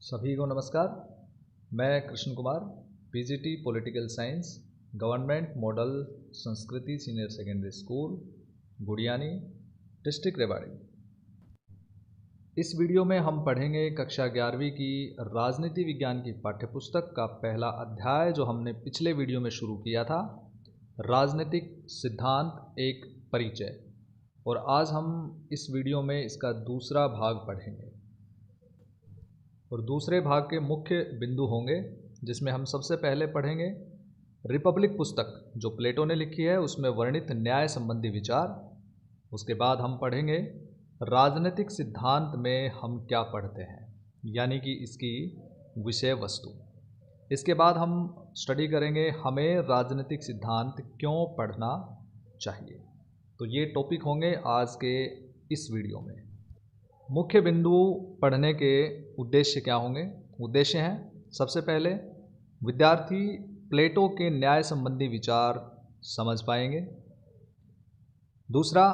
सभी को नमस्कार। मैं Krishna Kumar, PGT political science, government model Sanskriti senior secondary school, Gudiyani, district Rewari. इस वीडियो में हम पढ़ेंगे कक्षा 11वीं की राजनीति विज्ञान की पाठ्यपुस्तक का पहला अध्याय जो हमने पिछले वीडियो में शुरू किया था, राजनीतिक सिद्धांत एक परिचय। और आज हम इस वीडियो में इसका दूसरा भाग पढ़ेंगे और दूसरे भाग के मुख्य बिंदु होंगे जिसमें हम सबसे पहले पढ़ेंगे रिपब्लिक पुस्तक जो प्लेटो ने लिखी है, उसमें वर्णित न्याय संबंधी विचार। उसके बाद हम पढ़ेंगे राजनीतिक सिद्धांत में हम क्या पढ़ते हैं, यानी कि इसकी विषय वस्तु। इसके बाद हम स्टडी करेंगे हमें राजनीतिक सिद्धांत क्यों पढ़ना चाहिए। तो ये टॉपिक होंगे आज के इस वीडियो में। मुख्य बिंदु पढ़ने के उद्देश्य क्या होंगे? उद्देश्य हैं, सबसे पहले विद्यार्थी प्लेटो के न्याय संबंधी विचार समझ पाएंगे। दूसरा,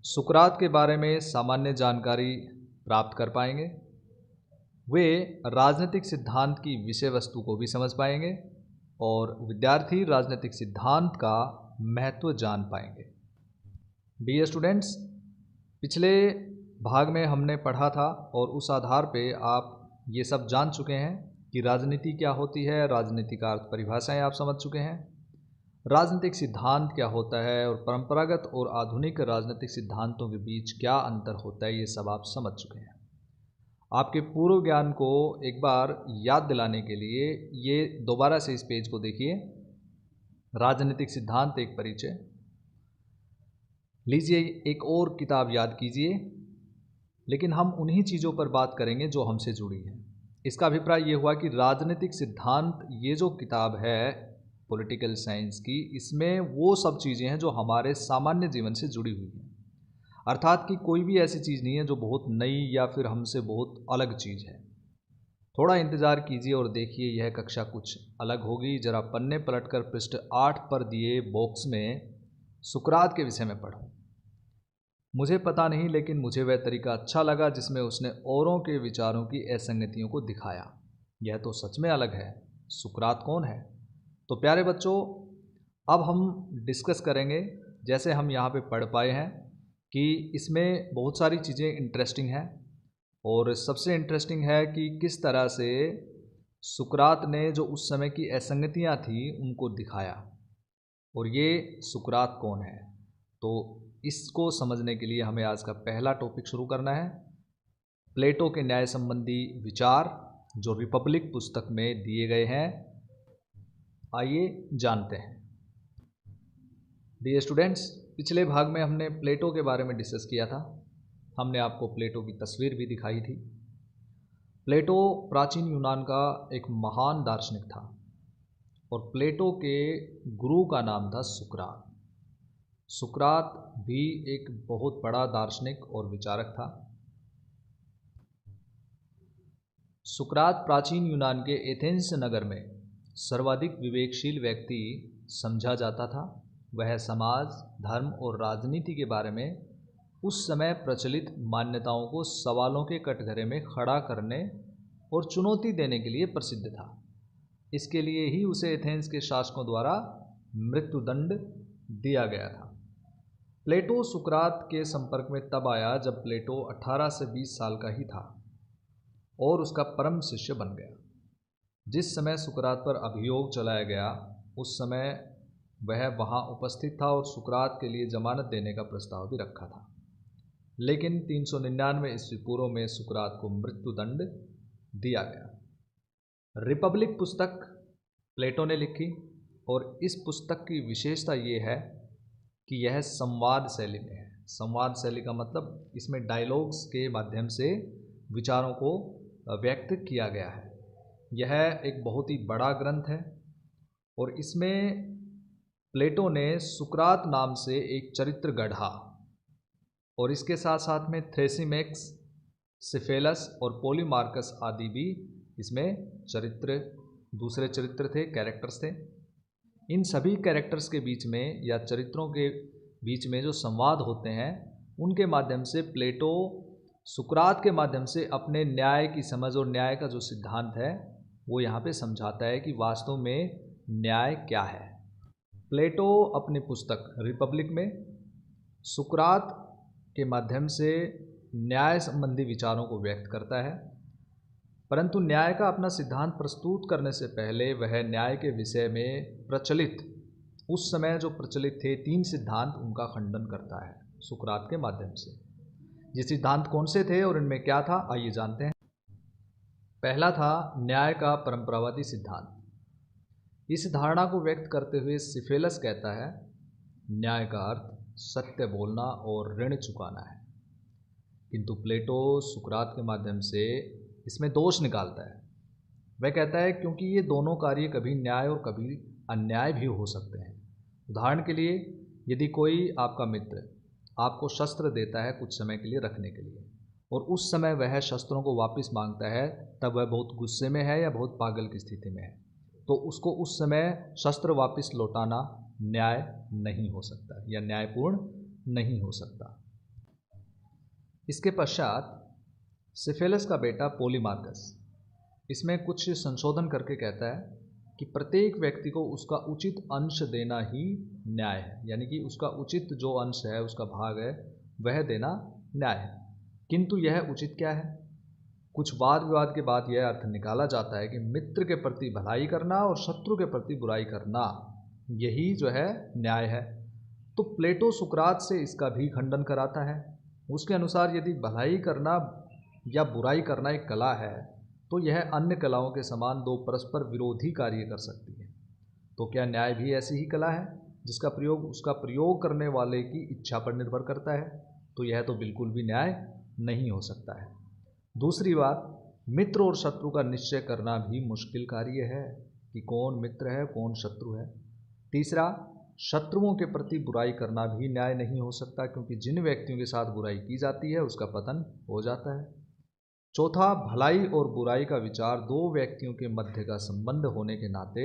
सुकरात के बारे में सामान्य जानकारी प्राप्त कर पाएंगे। वे राजनीतिक सिद्धांत की विषय वस्तु को भी समझ पाएंगे और विद्यार्थी राजनीतिक सिद्धांत का महत्व जान पाएंगे। डियर स्टूडेंट्स, पिछले भाग में हमने पढ़ा था और उस आधार पे आप ये सब जान चुके हैं कि राजनीति क्या होती है, राजनीति का अर्थ परिभाषाएं आप समझ चुके हैं, राजनीतिक सिद्धांत क्या होता है और परंपरागत और आधुनिक राजनीतिक सिद्धांतों के बीच क्या अंतर होता है, ये सब आप समझ चुके हैं। आपके पूर्व ज्ञान को एक बार याद दिलाने के लिए ये दोबारा से इस पेज को देखिए, राजनीतिक सिद्धांत एक परिचय। लीजिए एक और किताब याद कीजिए, लेकिन हम उन्हीं चीज़ों पर बात करेंगे जो हमसे जुड़ी हैं। इसका अभिप्राय ये हुआ कि राजनीतिक सिद्धांत ये जो किताब है पॉलिटिकल साइंस की, इसमें वो सब चीज़ें हैं जो हमारे सामान्य जीवन से जुड़ी हुई हैं। अर्थात कि कोई भी ऐसी चीज़ नहीं है जो बहुत नई या फिर हमसे बहुत अलग चीज़ है। थोड़ा इंतज़ार कीजिए और देखिए यह कक्षा कुछ अलग होगी। ज़रा पन्ने पलटकर पृष्ठ 8 पर दिए बॉक्स में सुकरात के विषय में पढ़ो। मुझे पता नहीं, लेकिन मुझे वह तरीका अच्छा लगा जिसमें उसने औरों के विचारों की असंगतियों को दिखाया। यह तो सच में अलग है। सुकरात कौन है? तो प्यारे बच्चों, अब हम डिस्कस करेंगे, जैसे हम यहाँ पे पढ़ पाए हैं कि इसमें बहुत सारी चीज़ें इंटरेस्टिंग हैं और सबसे इंटरेस्टिंग है कि किस तरह से सुकरात ने जो उस समय की असंगतियाँ थी उनको दिखाया। और ये सुकरात कौन है, तो इसको समझने के लिए हमें आज का पहला टॉपिक शुरू करना है, प्लेटो के न्याय संबंधी विचार जो रिपब्लिक पुस्तक में दिए गए हैं। आइए जानते हैं। डियर स्टूडेंट्स, पिछले भाग में हमने प्लेटो के बारे में डिस्कस किया था। हमने आपको प्लेटो की तस्वीर भी दिखाई थी। प्लेटो प्राचीन यूनान का एक महान दार्शनिक था और प्लेटो के गुरु का नाम था सुकरात। सुकरात भी एक बहुत बड़ा दार्शनिक और विचारक था। सुकरात प्राचीन यूनान के एथेंस नगर में सर्वाधिक विवेकशील व्यक्ति समझा जाता था। वह समाज, धर्म और राजनीति के बारे में उस समय प्रचलित मान्यताओं को सवालों के कटघरे में खड़ा करने और चुनौती देने के लिए प्रसिद्ध था। इसके लिए ही उसे एथेंस के शासकों द्वारा मृत्युदंड दिया गया था। प्लेटो सुकरात के संपर्क में तब आया जब प्लेटो 18 से 20 साल का ही था और उसका परम शिष्य बन गया। जिस समय सुकरात पर अभियोग चलाया गया उस समय वह वहां उपस्थित था और सुकरात के लिए जमानत देने का प्रस्ताव भी रखा था। लेकिन 399 ईस्वी पूर्व में सुकरात को मृत्युदंड दिया गया। रिपब्लिक पुस्तक प्लेटो ने लिखी और इस पुस्तक की विशेषता ये है कि यह संवाद शैली में है। संवाद शैली का मतलब इसमें डायलॉग्स के माध्यम से विचारों को व्यक्त किया गया है। यह एक बहुत ही बड़ा ग्रंथ है और इसमें प्लेटो ने सुकरात नाम से एक चरित्र गढ़ा और इसके साथ साथ में थ्रेसिमेक्स, सिफेलस और पोलीमार्कस आदि भी इसमें दूसरे चरित्र थे, कैरेक्टर्स थे। इन सभी कैरेक्टर्स के बीच में या चरित्रों के बीच में जो संवाद होते हैं उनके माध्यम से प्लेटो सुकरात के माध्यम से अपने न्याय की समझ और न्याय का जो सिद्धांत है वो यहाँ पे समझाता है कि वास्तव में न्याय क्या है। प्लेटो अपनी पुस्तक रिपब्लिक में सुकरात के माध्यम से न्याय संबंधी विचारों को व्यक्त करता है, परंतु न्याय का अपना सिद्धांत प्रस्तुत करने से पहले वह न्याय के विषय में प्रचलित, उस समय जो प्रचलित थे 3 सिद्धांत, उनका खंडन करता है सुकरात के माध्यम से। ये सिद्धांत कौन से थे और इनमें क्या था, आइए जानते हैं। पहला था न्याय का परंपरावादी सिद्धांत। इस धारणा को व्यक्त करते हुए सिफेलस कहता है, न्याय का अर्थ सत्य बोलना और ऋण चुकाना है। किंतु प्लेटो सुकरात के माध्यम से इसमें दोष निकालता है। वह कहता है क्योंकि ये दोनों कार्य कभी न्याय और कभी अन्याय भी हो सकते हैं। उदाहरण के लिए, यदि कोई आपका मित्र आपको शस्त्र देता है कुछ समय के लिए रखने के लिए, और उस समय वह शस्त्रों को वापस मांगता है, तब वह बहुत गुस्से में है या बहुत पागल की स्थिति में है, तो उसको उस समय शस्त्र वापस लौटाना न्याय नहीं हो सकता या न्यायपूर्ण नहीं हो सकता। इसके पश्चात सिफेलस का बेटा पोलीमार्कस इसमें कुछ संशोधन करके कहता है कि प्रत्येक व्यक्ति को उसका उचित अंश देना ही न्याय है, यानी कि उसका उचित जो अंश है, उसका भाग है, वह देना न्याय है। किंतु यह उचित क्या है? कुछ वाद विवाद के बाद यह अर्थ निकाला जाता है कि मित्र के प्रति भलाई करना और शत्रु के प्रति बुराई करना, यही जो है न्याय है। तो प्लेटो सुकरात से इसका भी खंडन कराता है। उसके अनुसार यदि भलाई करना या बुराई करना एक कला है, तो यह अन्य कलाओं के समान दो परस्पर विरोधी कार्य कर सकती है। तो क्या न्याय भी ऐसी ही कला है जिसका प्रयोग उसका प्रयोग करने वाले की इच्छा पर निर्भर करता है? तो यह तो बिल्कुल भी न्याय नहीं हो सकता है। दूसरी बात, मित्र और शत्रु का निश्चय करना भी मुश्किल कार्य है कि कौन मित्र है कौन शत्रु है। तीसरा, शत्रुओं के प्रति बुराई करना भी न्याय नहीं हो सकता, क्योंकि जिन व्यक्तियों के साथ बुराई की जाती है उसका पतन हो जाता है। चौथा, भलाई और बुराई का विचार दो व्यक्तियों के मध्य का संबंध होने के नाते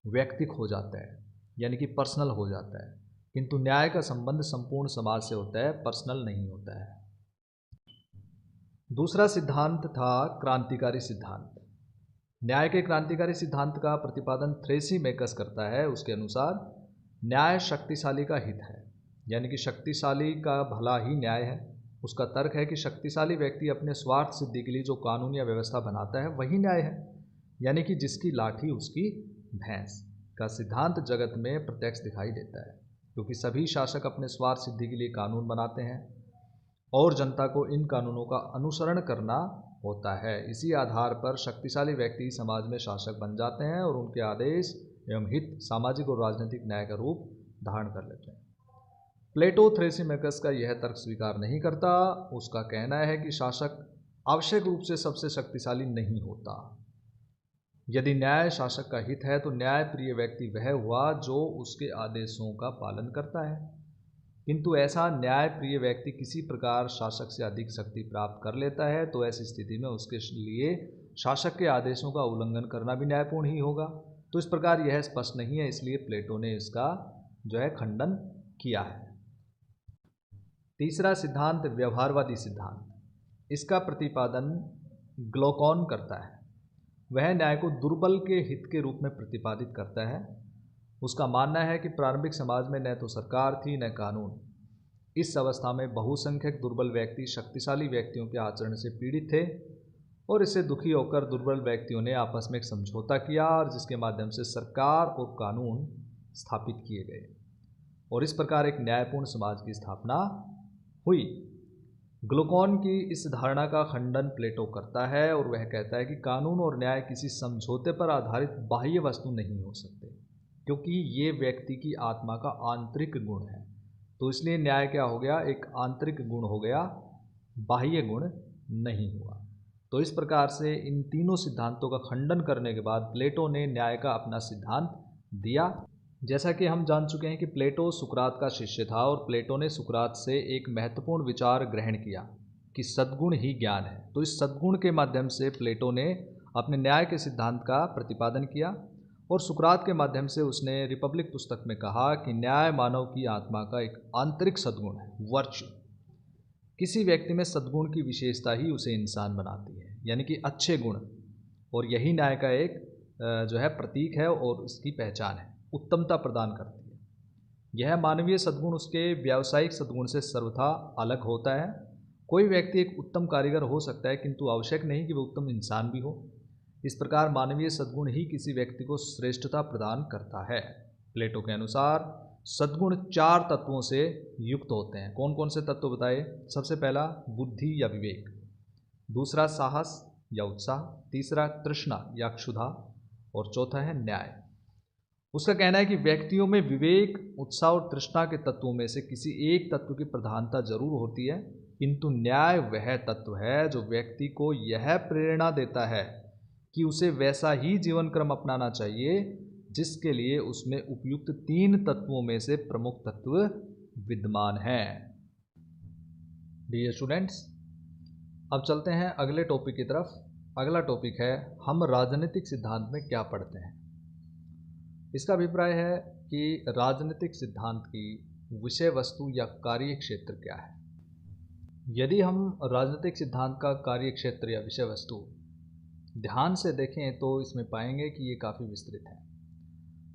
व्यक्तिक हो जाता है, यानी कि पर्सनल हो जाता है, किंतु न्याय का संबंध संपूर्ण समाज से होता है, पर्सनल नहीं होता है। दूसरा सिद्धांत था क्रांतिकारी सिद्धांत। न्याय के क्रांतिकारी सिद्धांत का प्रतिपादन थ्रेसीमेकस करता है। उसके अनुसार न्याय शक्तिशाली का हित है, यानी कि शक्तिशाली का भला ही न्याय है। उसका तर्क है कि शक्तिशाली व्यक्ति अपने स्वार्थ सिद्धि के लिए जो कानून या व्यवस्था बनाता है वही न्याय है, यानी कि जिसकी लाठी उसकी भैंस का सिद्धांत जगत में प्रत्यक्ष दिखाई देता है, क्योंकि सभी शासक अपने स्वार्थ सिद्धि के लिए कानून बनाते हैं और जनता को इन कानूनों का अनुसरण करना होता है। इसी आधार पर शक्तिशाली व्यक्ति समाज में शासक बन जाते हैं और उनके आदेश एवं हित सामाजिक और राजनीतिक न्याय का रूप धारण कर लेते हैं। प्लेटो थ्रेसीमेकस का यह तर्क स्वीकार नहीं करता। उसका कहना है कि शासक आवश्यक रूप से सबसे शक्तिशाली नहीं होता। यदि न्याय शासक का हित है तो न्याय प्रिय व्यक्ति वह हुआ जो उसके आदेशों का पालन करता है, किंतु ऐसा न्याय प्रिय व्यक्ति किसी प्रकार शासक से अधिक शक्ति प्राप्त कर लेता है तो ऐसी स्थिति में उसके लिए शासक के आदेशों का उल्लंघन करना भी न्यायपूर्ण ही होगा। तो इस प्रकार यह स्पष्ट नहीं है, इसलिए प्लेटो ने इसका जो है खंडन किया है। तीसरा सिद्धांत व्यवहारवादी सिद्धांत। इसका प्रतिपादन ग्लोकॉन करता है। वह न्याय को दुर्बल के हित के रूप में प्रतिपादित करता है। उसका मानना है कि प्रारंभिक समाज में न तो सरकार थी न कानून। इस अवस्था में बहुसंख्यक दुर्बल व्यक्ति शक्तिशाली व्यक्तियों के आचरण से पीड़ित थे और इससे दुखी होकर दुर्बल व्यक्तियों ने आपस में एक समझौता किया और जिसके माध्यम से सरकार और कानून स्थापित किए गए और इस प्रकार एक न्यायपूर्ण समाज की स्थापना हुई। ग्लूकॉन की इस धारणा का खंडन प्लेटो करता है और वह कहता है कि कानून और न्याय किसी समझौते पर आधारित बाह्य वस्तु नहीं हो सकते, क्योंकि ये व्यक्ति की आत्मा का आंतरिक गुण है। तो इसलिए न्याय क्या हो गया, एक आंतरिक गुण हो गया, बाह्य गुण नहीं हुआ। तो इस प्रकार से इन तीनों सिद्धांतों का खंडन करने के बाद प्लेटो ने न्याय का अपना सिद्धांत दिया। जैसा कि हम जान चुके हैं कि प्लेटो सुकरात का शिष्य था और प्लेटो ने सुकरात से एक महत्वपूर्ण विचार ग्रहण किया कि सद्गुण ही ज्ञान है। तो इस सद्गुण के माध्यम से प्लेटो ने अपने न्याय के सिद्धांत का प्रतिपादन किया और सुकरात के माध्यम से उसने रिपब्लिक पुस्तक में कहा कि न्याय मानव की आत्मा का एक आंतरिक सद्गुण है, वर्च्यू, किसी व्यक्ति में सद्गुण की विशेषता ही उसे इंसान बनाती है, यानी कि अच्छे गुण, और यही न्याय का एक जो है प्रतीक है और उसकी पहचान है, उत्तमता प्रदान करती है। यह मानवीय सद्गुण उसके व्यावसायिक सद्गुण से सर्वथा अलग होता है। कोई व्यक्ति एक उत्तम कारीगर हो सकता है, किंतु आवश्यक नहीं कि वह उत्तम इंसान भी हो। इस प्रकार मानवीय सद्गुण ही किसी व्यक्ति को श्रेष्ठता प्रदान करता है। प्लेटो के अनुसार सद्गुण 4 तत्वों से युक्त होते हैं। कौन कौन से तत्व बताए? सबसे पहला बुद्धि या विवेक, दूसरा साहस या उत्साह, तीसरा तृष्णा या क्षुधा, और चौथा है न्याय। उसका कहना है कि व्यक्तियों में विवेक, उत्साह और तृष्णा के तत्वों में से किसी एक तत्व की प्रधानता जरूर होती है, किंतु न्याय वह तत्व है जो व्यक्ति को यह प्रेरणा देता है कि उसे वैसा ही जीवन क्रम अपनाना चाहिए जिसके लिए उसमें उपयुक्त 3 तत्वों में से प्रमुख तत्व विद्यमान हैं। डियर स्टूडेंट्स, अब चलते हैं अगले टॉपिक की तरफ। अगला टॉपिक है हम राजनीतिक सिद्धांत में क्या पढ़ते हैं। इसका अभिप्राय है कि राजनीतिक सिद्धांत की विषय वस्तु या कार्य क्षेत्र क्या है। यदि हम राजनीतिक सिद्धांत का कार्य क्षेत्र या विषय वस्तु ध्यान से देखें तो इसमें पाएंगे कि ये काफ़ी विस्तृत है।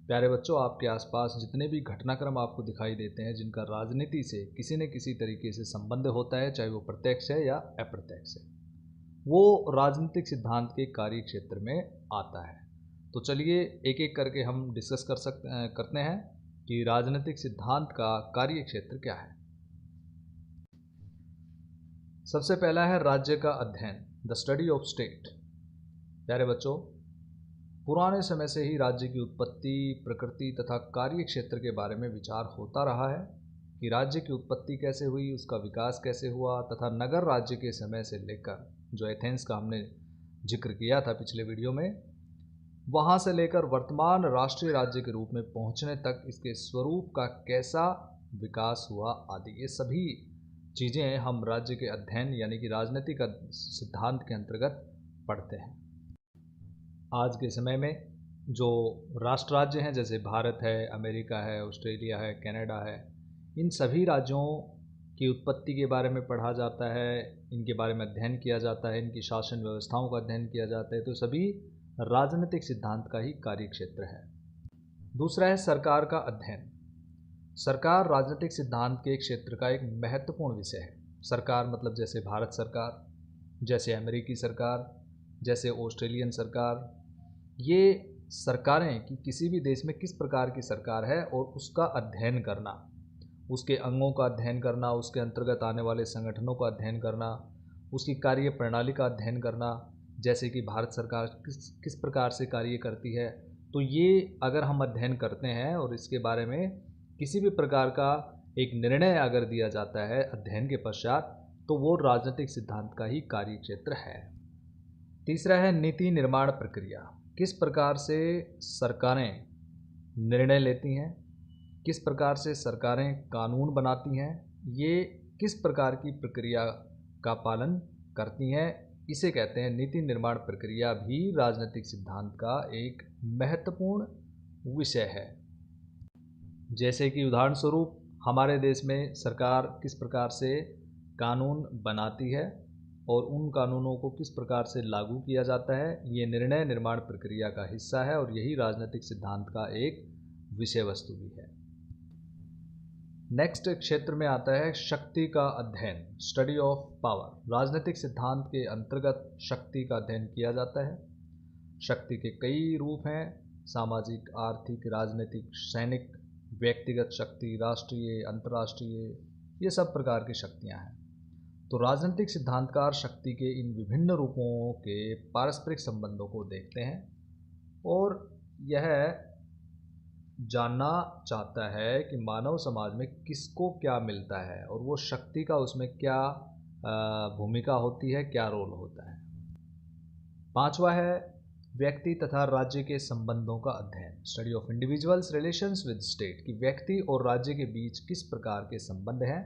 प्यारे बच्चों, आपके आसपास जितने भी घटनाक्रम आपको दिखाई देते हैं जिनका राजनीति से किसी न किसी तरीके से संबंध होता है, चाहे वो प्रत्यक्ष है या अप्रत्यक्ष है, वो राजनीतिक सिद्धांत के कार्य क्षेत्र में आता है। तो चलिए एक एक करके हम डिस्कस करते हैं कि राजनीतिक सिद्धांत का कार्य क्षेत्र क्या है। सबसे पहला है राज्य का अध्ययन, द स्टडी ऑफ स्टेट। प्यारे बच्चों, पुराने समय से ही राज्य की उत्पत्ति, प्रकृति तथा कार्य क्षेत्र के बारे में विचार होता रहा है कि राज्य की उत्पत्ति कैसे हुई, उसका विकास कैसे हुआ, तथा नगर राज्य के समय से लेकर, जो एथेंस का हमने जिक्र किया था पिछले वीडियो में, वहाँ से लेकर वर्तमान राष्ट्रीय राज्य के रूप में पहुँचने तक इसके स्वरूप का कैसा विकास हुआ आदि, ये सभी चीज़ें हम राज्य के अध्ययन यानी कि राजनीतिक सिद्धांत के अंतर्गत पढ़ते हैं। आज के समय में जो राष्ट्र राज्य हैं, जैसे भारत है, अमेरिका है, ऑस्ट्रेलिया है, कनाडा है, इन सभी राज्यों की उत्पत्ति के बारे में पढ़ा जाता है, इनके बारे में अध्ययन किया जाता है, इनकी शासन व्यवस्थाओं का अध्ययन किया जाता है। तो सभी राजनीतिक सिद्धांत का ही कार्य क्षेत्र है। दूसरा है सरकार का अध्ययन। सरकार राजनीतिक सिद्धांत के क्षेत्र का एक महत्वपूर्ण विषय है। सरकार मतलब जैसे भारत सरकार, जैसे अमेरिकी सरकार, जैसे ऑस्ट्रेलियन सरकार, ये सरकारें कि किसी भी देश में किस प्रकार की सरकार है और उसका अध्ययन करना, उसके अंगों का अध्ययन करना, उसके अंतर्गत आने वाले संगठनों का अध्ययन करना, उसकी कार्य प्रणाली का अध्ययन करना, जैसे कि भारत सरकार किस प्रकार से कार्य करती है। तो ये अगर हम अध्ययन करते हैं और इसके बारे में किसी भी प्रकार का एक निर्णय अगर दिया जाता है अध्ययन के पश्चात, तो वो राजनीतिक सिद्धांत का ही कार्य क्षेत्र है। तीसरा है नीति निर्माण प्रक्रिया। किस प्रकार से सरकारें निर्णय लेती हैं, किस प्रकार से सरकारें कानून बनाती हैं, ये किस प्रकार की प्रक्रिया का पालन करती हैं, इसे कहते हैं नीति निर्माण प्रक्रिया। भी राजनीतिक सिद्धांत का एक महत्वपूर्ण विषय है। जैसे कि उदाहरण स्वरूप हमारे देश में सरकार किस प्रकार से कानून बनाती है और उन कानूनों को किस प्रकार से लागू किया जाता है, ये निर्णय निर्माण प्रक्रिया का हिस्सा है और यही राजनीतिक सिद्धांत का एक विषय वस्तु भी है। नेक्स्ट क्षेत्र में आता है शक्ति का अध्ययन, स्टडी ऑफ पावर। राजनीतिक सिद्धांत के अंतर्गत शक्ति का अध्ययन किया जाता है। शक्ति के कई रूप हैं, सामाजिक, आर्थिक, राजनीतिक, सैनिक, व्यक्तिगत शक्ति, राष्ट्रीय, अंतर्राष्ट्रीय, ये सब प्रकार की शक्तियां हैं। तो राजनीतिक सिद्धांतकार शक्ति के इन विभिन्न रूपों के पारस्परिक संबंधों को देखते हैं और यह जानना चाहता है कि मानव समाज में किसको क्या मिलता है और वो शक्ति का उसमें क्या भूमिका होती है, क्या रोल होता है। पांचवा है व्यक्ति तथा राज्य के संबंधों का अध्ययन, study of individuals relations with state, कि व्यक्ति और राज्य के बीच किस प्रकार के संबंध हैं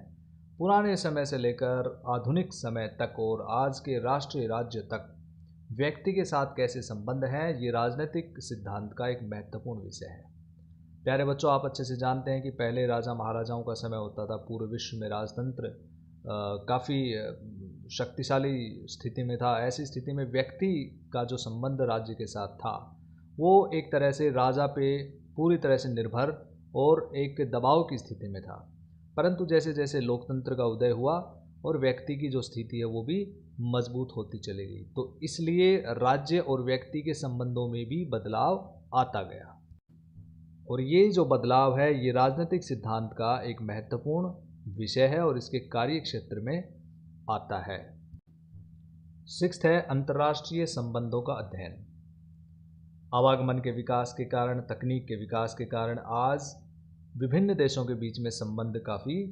पुराने समय से लेकर आधुनिक समय तक और आज के राष्ट्रीय राज्य तक व्यक्ति के साथ कैसे संबंध हैं। ये राजनीतिक सिद्धांत का एक महत्वपूर्ण विषय है। प्यारे बच्चों, आप अच्छे से जानते हैं कि पहले राजा महाराजाओं का समय होता था, पूरे विश्व में राजतंत्र काफ़ी शक्तिशाली स्थिति में था। ऐसी स्थिति में व्यक्ति का जो संबंध राज्य के साथ था वो एक तरह से राजा पे पूरी तरह से निर्भर और एक दबाव की स्थिति में था। परंतु जैसे जैसे लोकतंत्र का उदय हुआ और व्यक्ति की जो स्थिति है वो भी मजबूत होती चली गई, तो इसलिए राज्य और व्यक्ति के संबंधों में भी बदलाव आता गया। और ये जो बदलाव है ये राजनीतिक सिद्धांत का एक महत्वपूर्ण विषय है और इसके कार्य क्षेत्र में आता है। सिक्स्थ है अंतर्राष्ट्रीय संबंधों का अध्ययन। आवागमन के विकास के कारण, तकनीक के विकास के कारण आज विभिन्न देशों के बीच में संबंध काफ़ी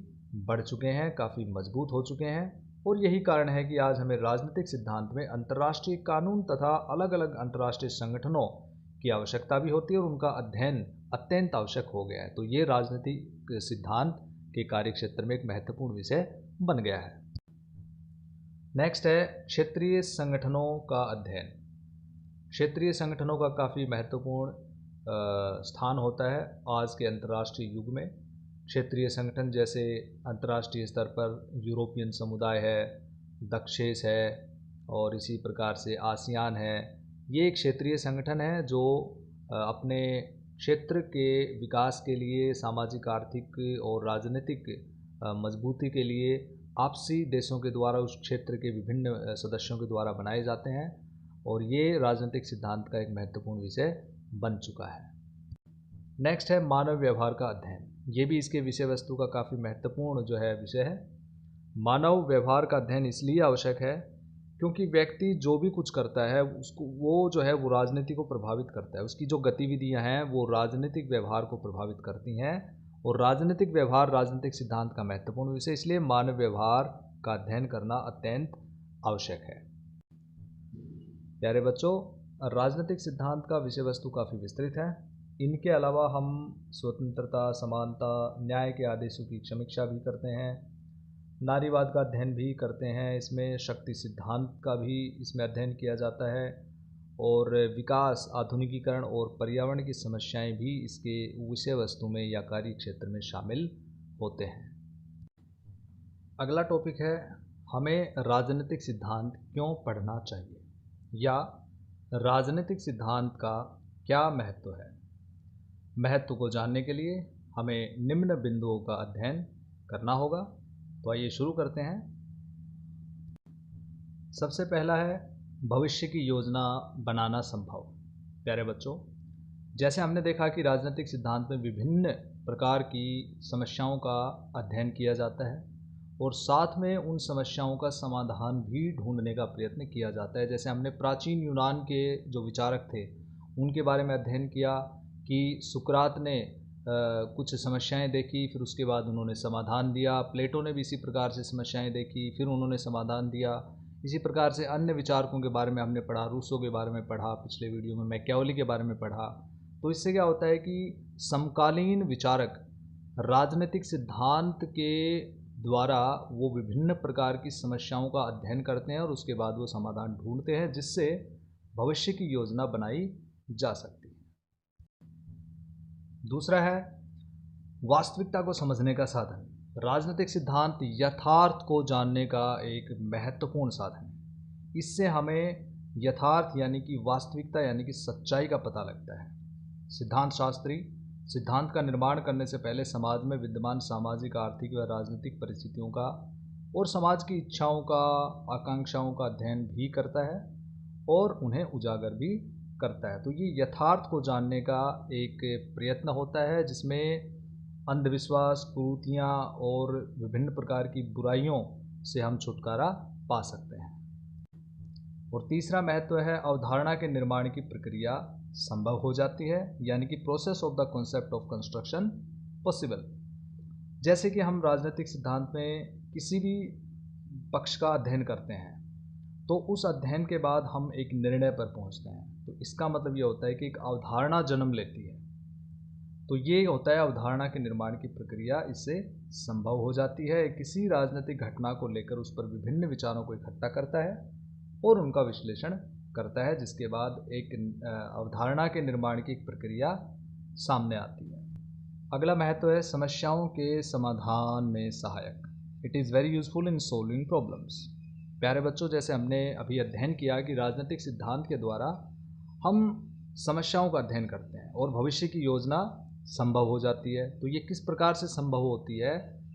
बढ़ चुके हैं, काफ़ी मजबूत हो चुके हैं। और यही कारण है कि आज हमें राजनीतिक सिद्धांत में अंतर्राष्ट्रीय कानून तथा अलग अलग अंतर्राष्ट्रीय संगठनों की आवश्यकता भी होती है और उनका अध्ययन अत्यंत आवश्यक हो गया है। तो ये राजनीतिक सिद्धांत के कार्यक्षेत्र में एक महत्वपूर्ण विषय बन गया है। नेक्स्ट है क्षेत्रीय संगठनों का अध्ययन। क्षेत्रीय संगठनों का काफ़ी महत्वपूर्ण स्थान होता है आज के अंतर्राष्ट्रीय युग में। क्षेत्रीय संगठन जैसे अंतर्राष्ट्रीय स्तर पर यूरोपियन समुदाय है, दक्षेस है और इसी प्रकार से आसियान है। ये एक क्षेत्रीय संगठन है जो अपने क्षेत्र के विकास के लिए, सामाजिक, आर्थिक और राजनीतिक मजबूती के लिए आपसी देशों के द्वारा उस क्षेत्र के विभिन्न सदस्यों के द्वारा बनाए जाते हैं और ये राजनीतिक सिद्धांत का एक महत्वपूर्ण विषय बन चुका है। नेक्स्ट है मानव व्यवहार का अध्ययन। ये भी इसके विषय वस्तु का काफ़ी महत्वपूर्ण जो है विषय है। मानव व्यवहार का अध्ययन इसलिए आवश्यक है क्योंकि व्यक्ति जो भी कुछ करता है उसको वो जो है वो राजनीति को प्रभावित करता है। उसकी जो गतिविधियां हैं वो राजनीतिक व्यवहार को प्रभावित करती हैं और राजनीतिक व्यवहार राजनीतिक सिद्धांत का महत्वपूर्ण विषय, इसलिए मानव व्यवहार का अध्ययन करना अत्यंत आवश्यक है। प्यारे बच्चों, राजनीतिक सिद्धांत का विषय वस्तु काफ़ी विस्तृत है। इनके अलावा हम स्वतंत्रता, समानता, न्याय के आदेशों की समीक्षा भी करते हैं, नारीवाद का अध्ययन भी करते हैं, इसमें शक्ति सिद्धांत का भी इसमें अध्ययन किया जाता है और विकास, आधुनिकीकरण और पर्यावरण की समस्याएं भी इसके विषय वस्तु में या कार्य क्षेत्र में शामिल होते हैं। अगला टॉपिक है हमें राजनीतिक सिद्धांत क्यों पढ़ना चाहिए या राजनीतिक सिद्धांत का क्या महत्व है। महत्व को जानने के लिए हमें निम्न बिंदुओं का अध्ययन करना होगा। तो आइए शुरू करते हैं। सबसे पहला है भविष्य की योजना बनाना संभव। प्यारे बच्चों, जैसे हमने देखा कि राजनीतिक सिद्धांत में विभिन्न प्रकार की समस्याओं का अध्ययन किया जाता है और साथ में उन समस्याओं का समाधान भी ढूंढने का प्रयत्न किया जाता है। जैसे हमने प्राचीन यूनान के जो विचारक थे उनके बारे में अध्ययन किया कि सुकरात ने कुछ समस्याएं देखी, फिर उसके बाद उन्होंने समाधान दिया। प्लेटो ने भी इसी प्रकार से समस्याएं देखी, फिर उन्होंने समाधान दिया। इसी प्रकार से अन्य विचारकों के बारे में हमने पढ़ा, रूसो के बारे में पढ़ा, पिछले वीडियो में मैकियावेली के बारे में पढ़ा। तो इससे क्या होता है कि समकालीन विचारक राजनीतिक सिद्धांत के द्वारा वो विभिन्न प्रकार की समस्याओं का अध्ययन करते हैं और उसके बाद वो समाधान ढूंढते हैं जिससे भविष्य की योजना बनाई जा सकती है। दूसरा है वास्तविकता को समझने का साधन। राजनीतिक सिद्धांत यथार्थ को जानने का एक महत्वपूर्ण साधन है। इससे हमें यथार्थ यानी कि वास्तविकता यानी कि सच्चाई का पता लगता है। सिद्धांत शास्त्री सिद्धांत का निर्माण करने से पहले समाज में विद्यमान सामाजिक, आर्थिक व राजनीतिक परिस्थितियों का और समाज की इच्छाओं का, आकांक्षाओं का अध्ययन भी करता है और उन्हें उजागर भी करता है। तो ये यथार्थ को जानने का एक प्रयत्न होता है जिसमें अंधविश्वास, कुरीतियाँ और विभिन्न प्रकार की बुराइयों से हम छुटकारा पा सकते हैं। और तीसरा महत्व है अवधारणा के निर्माण की प्रक्रिया संभव हो जाती है, यानी कि process of the concept of construction possible. जैसे कि हम राजनीतिक सिद्धांत में किसी भी पक्ष का अध्ययन करते हैं तो उस अध्ययन के बाद हम एक निर्णय पर पहुंचते हैं। तो इसका मतलब ये होता है कि एक अवधारणा जन्म लेती है। तो ये होता है अवधारणा के निर्माण की प्रक्रिया, इससे संभव हो जाती है। किसी राजनीतिक घटना को लेकर उस पर विभिन्न विचारों को इकट्ठा करता है और उनका विश्लेषण करता है, जिसके बाद एक अवधारणा के निर्माण की एक प्रक्रिया सामने आती है। अगला महत्व है समस्याओं के समाधान में सहायक। It is very useful in solving problems. प्यारे बच्चों, जैसे हमने अभी अध्ययन किया कि राजनीतिक सिद्धांत के द्वारा हम समस्याओं का अध्ययन करते हैं और भविष्य की योजना संभव हो जाती है। तो ये किस प्रकार से संभव होती है?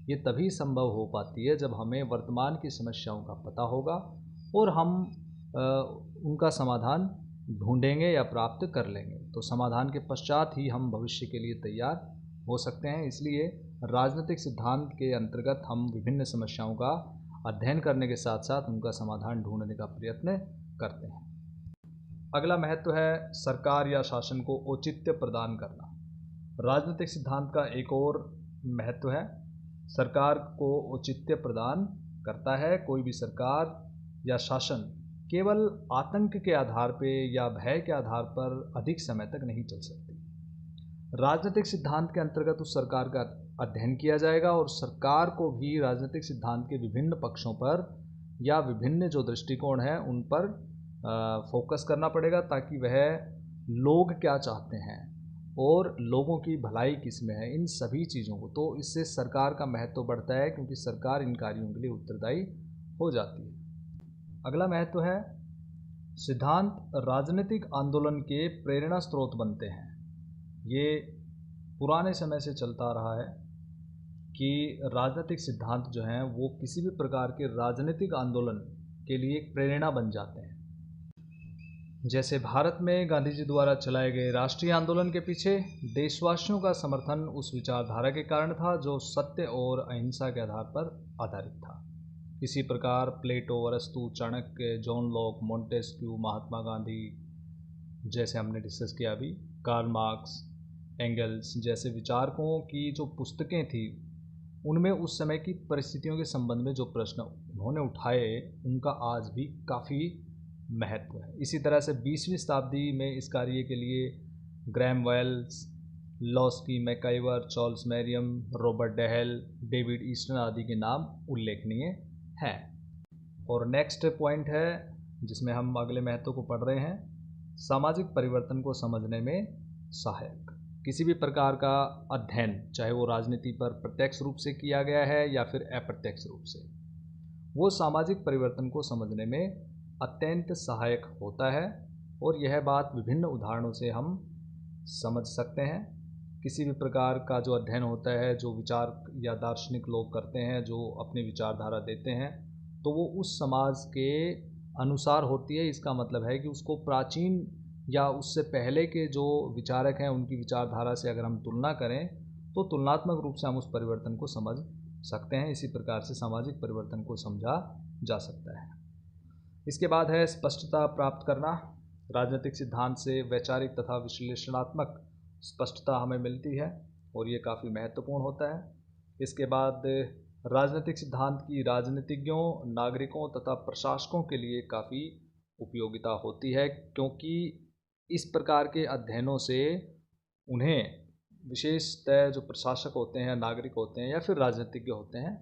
ये तभी संभव हो पाती है जब हमें वर्तमान की समस्याओं का पता होगा और हम उनका समाधान ढूंढेंगे या प्राप्त कर लेंगे। तो समाधान के पश्चात ही हम भविष्य के लिए तैयार हो सकते हैं। इसलिए राजनीतिक सिद्धांत के अंतर्गत हम विभिन्न समस्याओं का अध्ययन करने के साथ साथ उनका समाधान ढूंढने का प्रयत्न करते हैं। अगला महत्व है सरकार या शासन को औचित्य प्रदान करना। राजनीतिक सिद्धांत का एक और महत्व है, सरकार को औचित्य प्रदान करता है। कोई भी सरकार या शासन केवल आतंक के आधार पे या भय के आधार पर अधिक समय तक नहीं चल सकती। राजनीतिक सिद्धांत के अंतर्गत उस सरकार का अध्ययन किया जाएगा और सरकार को भी राजनीतिक सिद्धांत के विभिन्न पक्षों पर या विभिन्न जो दृष्टिकोण हैं उन पर फोकस करना पड़ेगा, ताकि वह लोग क्या चाहते हैं और लोगों की भलाई किस में है, इन सभी चीज़ों को। तो इससे सरकार का महत्व बढ़ता है, क्योंकि सरकार इन कार्यों के लिए उत्तरदायी हो जाती है। अगला महत्व है सिद्धांत राजनीतिक आंदोलन के प्रेरणा स्रोत बनते हैं। ये पुराने समय से चलता रहा है कि राजनीतिक सिद्धांत जो हैं वो किसी भी प्रकार के राजनीतिक आंदोलन के लिए एक प्रेरणा बन जाते हैं। जैसे भारत में गांधी जी द्वारा चलाए गए राष्ट्रीय आंदोलन के पीछे देशवासियों का समर्थन उस विचारधारा के कारण था जो सत्य और अहिंसा के आधार पर आधारित था। इसी प्रकार प्लेटो, अरस्तु, Chanakya, John Locke, Montesquieu, Mahatma Gandhi, जैसे हमने डिस्कस किया अभी, कार्ल मार्क्स, एंगल्स जैसे विचारकों की जो पुस्तकें थी उनमें उस समय की परिस्थितियों के संबंध में जो प्रश्न उन्होंने उठाए उनका आज भी काफ़ी महत्व है। इसी तरह से 20वीं शताब्दी में इस कार्य के लिए Graham Wallas, Laski, MacIver, Charles Merriam, Robert Dahl, David Easton आदि के नाम उल्लेखनीय हैं। और नेक्स्ट पॉइंट है जिसमें हम अगले महत्व को पढ़ रहे हैं, सामाजिक परिवर्तन को समझने में सहायक। किसी भी प्रकार का अध्ययन, चाहे वो राजनीति पर प्रत्यक्ष रूप से किया गया है या फिर अप्रत्यक्ष रूप से, वो सामाजिक परिवर्तन को समझने में अत्यंत सहायक होता है। और यह बात विभिन्न उदाहरणों से हम समझ सकते हैं। किसी भी प्रकार का जो अध्ययन होता है, जो विचार या दार्शनिक लोग करते हैं, जो अपनी विचारधारा देते हैं, तो वो उस समाज के अनुसार होती है। इसका मतलब है कि उसको प्राचीन या उससे पहले के जो विचारक हैं उनकी विचारधारा से अगर हम तुलना करें तो तुलनात्मक रूप से हम उस परिवर्तन को समझ सकते हैं। इसी प्रकार से सामाजिक परिवर्तन को समझा जा सकता है। इसके बाद है स्पष्टता प्राप्त करना। राजनीतिक सिद्धांत से वैचारिक तथा विश्लेषणात्मक स्पष्टता हमें मिलती है और ये काफ़ी महत्वपूर्ण होता है। इसके बाद राजनीतिक सिद्धांत की राजनीतिज्ञों, नागरिकों तथा प्रशासकों के लिए काफ़ी उपयोगिता होती है, क्योंकि इस प्रकार के अध्ययनों से उन्हें विशेषतः जो प्रशासक होते हैं, नागरिक होते हैं या फिर राजनीतिज्ञ होते हैं,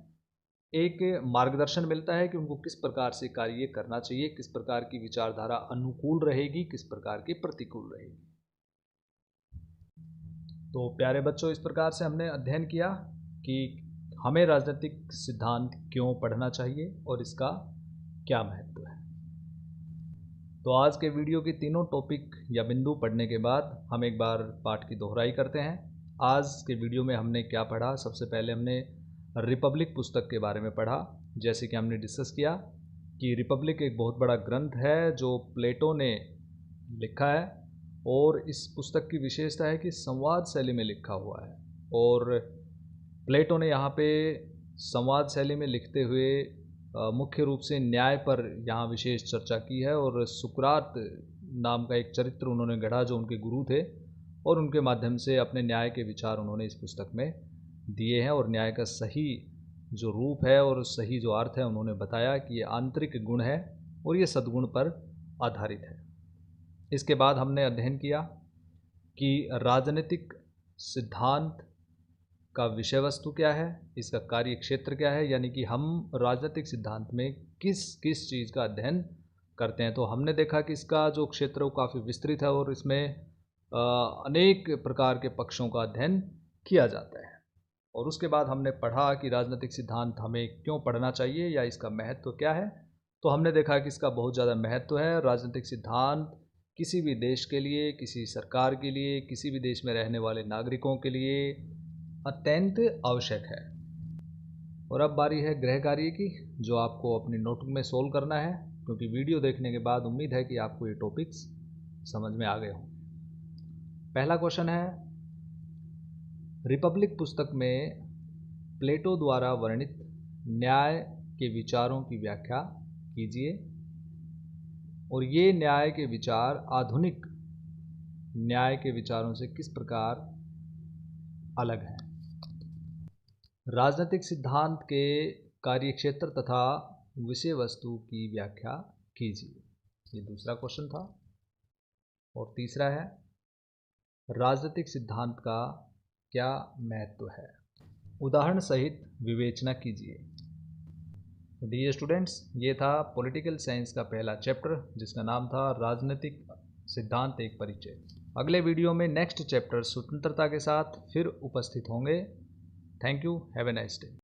एक मार्गदर्शन मिलता है कि उनको किस प्रकार से कार्य करना चाहिए, किस प्रकार की विचारधारा अनुकूल रहेगी, किस प्रकार की प्रतिकूल रहेगी। तो प्यारे बच्चों, इस प्रकार से हमने अध्ययन किया कि हमें राजनीतिक सिद्धांत क्यों पढ़ना चाहिए और इसका क्या महत्व है। तो आज के वीडियो की तीनों टॉपिक या बिंदु पढ़ने के बाद हम एक बार पाठ की दोहराई करते हैं। आज के वीडियो में हमने क्या पढ़ा? सबसे पहले हमने रिपब्लिक पुस्तक के बारे में पढ़ा। जैसे कि हमने डिस्कस किया कि रिपब्लिक एक बहुत बड़ा ग्रंथ है जो प्लेटो ने लिखा है और इस पुस्तक की विशेषता है कि संवाद शैली में लिखा हुआ है। और प्लेटो ने यहाँ पे संवाद शैली में लिखते हुए मुख्य रूप से न्याय पर यहाँ विशेष चर्चा की है और सुकरात नाम का एक चरित्र उन्होंने गढ़ा जो उनके गुरु थे और उनके माध्यम से अपने न्याय के विचार उन्होंने इस पुस्तक में दिए हैं और न्याय का सही जो रूप है और सही जो अर्थ है उन्होंने बताया कि ये आंतरिक गुण है और ये सद्गुण पर आधारित है। इसके बाद हमने अध्ययन किया कि राजनीतिक सिद्धांत का विषय वस्तु क्या है, इसका कार्य क्षेत्र क्या है, यानी कि हम राजनीतिक सिद्धांत में किस किस चीज़ का अध्ययन करते हैं। तो हमने देखा कि इसका जो क्षेत्र वो काफ़ी विस्तृत है और इसमें अनेक प्रकार के पक्षों का अध्ययन किया जाता है। और उसके बाद हमने पढ़ा कि राजनीतिक सिद्धांत हमें क्यों पढ़ना चाहिए या इसका महत्व क्या है। तो हमने देखा कि इसका बहुत ज़्यादा महत्व है। राजनीतिक सिद्धांत किसी भी देश के लिए, किसी सरकार के लिए, किसी भी देश में रहने वाले नागरिकों के लिए अत्यंत आवश्यक है। और अब बारी है गृह कार्य की, जो आपको अपनी नोटबुक में सोल्व करना है, क्योंकि वीडियो देखने के बाद उम्मीद है कि आपको ये टॉपिक्स समझ में आ गए हों। पहला क्वेश्चन है, रिपब्लिक पुस्तक में प्लेटो द्वारा वर्णित न्याय के विचारों की व्याख्या कीजिए और ये न्याय के विचार आधुनिक न्याय के विचारों से किस प्रकार अलग हैं। राजनीतिक सिद्धांत के कार्यक्षेत्र तथा विषय वस्तु की व्याख्या कीजिए, ये दूसरा क्वेश्चन था। और तीसरा है, राजनीतिक सिद्धांत का क्या महत्व है, उदाहरण सहित विवेचना कीजिए। डियर स्टूडेंट्स, ये था पॉलिटिकल साइंस का पहला चैप्टर जिसका नाम था राजनीतिक सिद्धांत एक परिचय। अगले वीडियो में नेक्स्ट चैप्टर स्वतंत्रता के साथ फिर उपस्थित होंगे। Thank you, have a nice day.